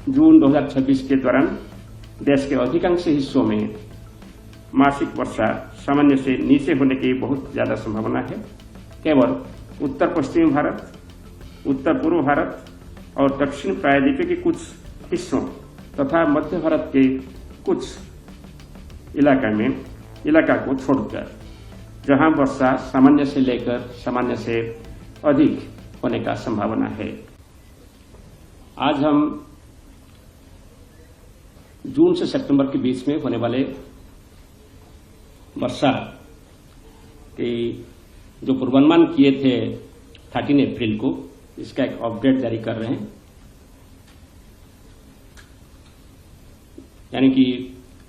जून 2026 के दौरान देश के अधिकांश हिस्सों में मासिक वर्षा सामान्य से नीचे होने की बहुत ज्यादा संभावना है। केवल उत्तर पश्चिमी भारत, उत्तर पूर्व भारत और दक्षिण प्रायद्वीप के कुछ हिस्सों तथा मध्य भारत के कुछ इलाका को छोड़कर जहां वर्षा सामान्य से लेकर सामान्य से अधिक होने का संभावना है। आज हम जून से सितंबर के बीच में होने वाले वर्षा के जो पूर्वानुमान किए थे 13 अप्रैल को, इसका एक अपडेट जारी कर रहे हैं। यानी कि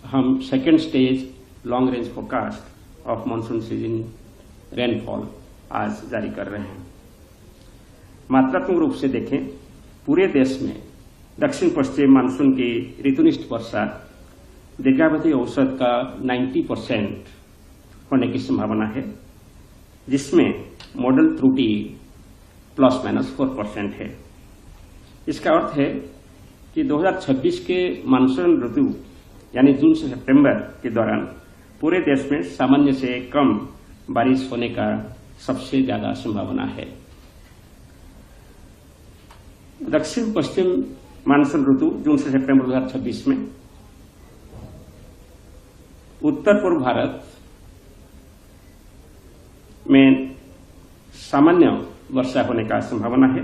हम second stage long range forecast of monsoon season rainfall आज जारी कर रहे हैं। मात्रात्मक रूप से देखें, पूरे देश में दक्षिण पश्चिम मानसून की ऋतुनिष्ठ वर्षा दीर्घावधि औसत का 90% होने की संभावना है, जिसमें मॉडल त्रुटि ±4% है। इसका अर्थ है कि 2026 के मानसून ऋतु यानी जून से सितंबर के दौरान पूरे देश में सामान्य से कम बारिश होने का सबसे ज्यादा संभावना है। दक्षिण पश्चिम मानसून ऋतु जून से सितंबर 2026 में उत्तर पूर्व भारत में सामान्य वर्षा होने का संभावना है।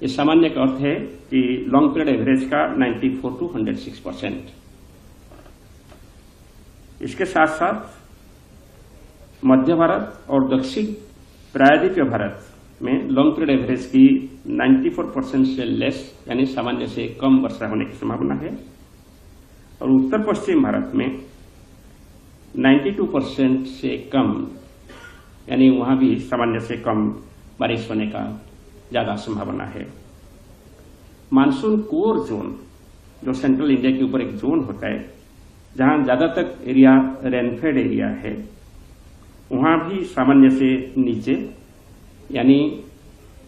इस सामान्य का अर्थ है कि लॉन्ग पीरियड एवरेज का 94 to 106%। इसके साथ साथ मध्य भारत और दक्षिण प्रायद्वीपीय भारत में लॉन्ग पीरियड एवरेज की 94% से लेस यानी सामान्य से कम वर्षा होने की संभावना है। और उत्तर पश्चिम भारत में 92% से कम यानी वहां भी सामान्य से कम बारिश होने का ज्यादा संभावना है। मानसून कोर जोन जो सेंट्रल इंडिया के ऊपर एक जोन होता है जहां ज्यादातर एरिया रेनफेड एरिया है, वहां भी सामान्य से नीचे यानी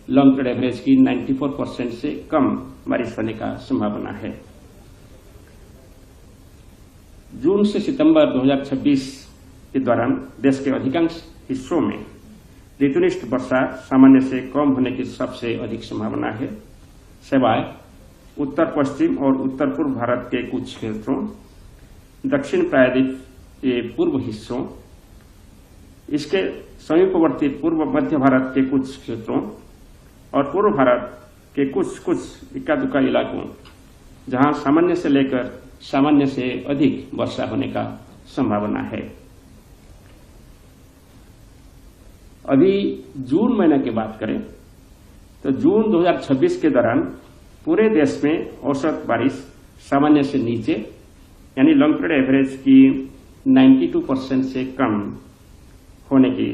लॉन्ग पीरियड एवरेज की 94% से कम बारिश होने का संभावना है। जून से सितंबर 2026 के दौरान देश के अधिकांश हिस्सों में ऋतुनिष्ठ वर्षा सामान्य से कम होने की सबसे अधिक संभावना है, सिवाय उत्तर पश्चिम और उत्तर पूर्व भारत के कुछ क्षेत्रों, दक्षिण प्रायद्वीप के पूर्व हिस्सों, इसके समीपवर्ती पूर्व मध्य भारत के कुछ क्षेत्रों और पूर्व भारत के कुछ इक्का दुक्का इलाकों जहां सामान्य से लेकर सामान्य से अधिक वर्षा होने का संभावना है। अभी जून महीने की बात करें तो जून 2026 के दौरान पूरे देश में औसत बारिश सामान्य से नीचे यानी लॉन्ग पीरियड एवरेज की 92% से कम होने की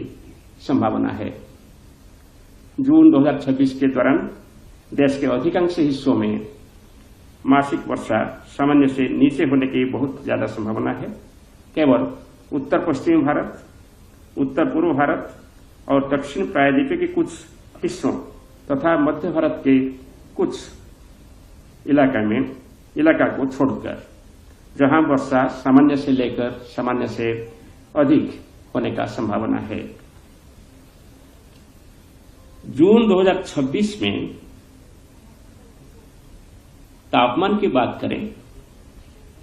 संभावना है। जून 2026 के दौरान देश के अधिकांश हिस्सों में मासिक वर्षा सामान्य से नीचे होने की बहुत ज्यादा संभावना है। केवल उत्तर पश्चिमी भारत, उत्तर पूर्व भारत और दक्षिण प्रायद्वीप के कुछ हिस्सों तथा मध्य भारत के कुछ इलाका को छोड़कर जहां वर्षा सामान्य से लेकर सामान्य से अधिक होने का संभावना है। जून 2026 में तापमान की बात करें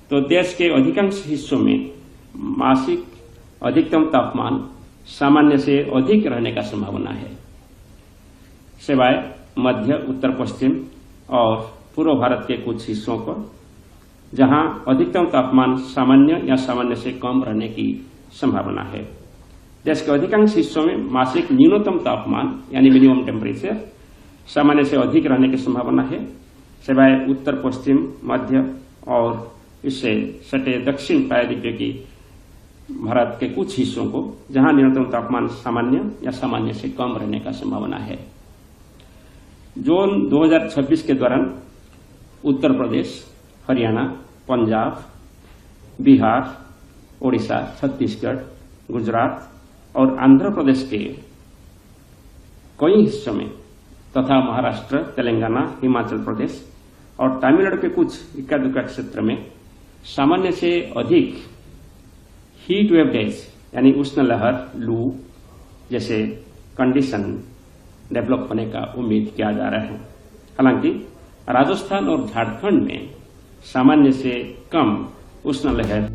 तो देश के अधिकांश हिस्सों में मासिक अधिकतम तापमान सामान्य से अधिक रहने का संभावना है, सिवाय मध्य, उत्तर पश्चिम और पूर्व भारत के कुछ हिस्सों को जहां अधिकतम तापमान सामान्य या सामान्य से कम रहने की संभावना है। देश के अधिकांश हिस्सों में मासिक न्यूनतम तापमान यानी मिनिमम टेम्परेचर सामान्य से अधिक रहने की संभावना है, सिवाय उत्तर पश्चिम, मध्य और इससे सटे दक्षिण प्रायद्वीप की भारत के कुछ हिस्सों को जहां न्यूनतम तापमान सामान्य या सामान्य से कम रहने का संभावना है। जून 2026 के दौरान उत्तर प्रदेश, हरियाणा, पंजाब, बिहार, ओडिशा, छत्तीसगढ़, गुजरात और आंध्र प्रदेश के कई हिस्सों में तथा महाराष्ट्र, तेलंगाना, हिमाचल प्रदेश, और तमिलनाडु के कुछ इक्का दुक्का क्षेत्र में सामान्य से अधिक हीट वेव डेज यानी उष्ण लहर, लू जैसे कंडीशन डेवलप होने का उम्मीद किया जा रहा है। हालांकि राजस्थान और झारखंड में सामान्य से कम उष्ण लहर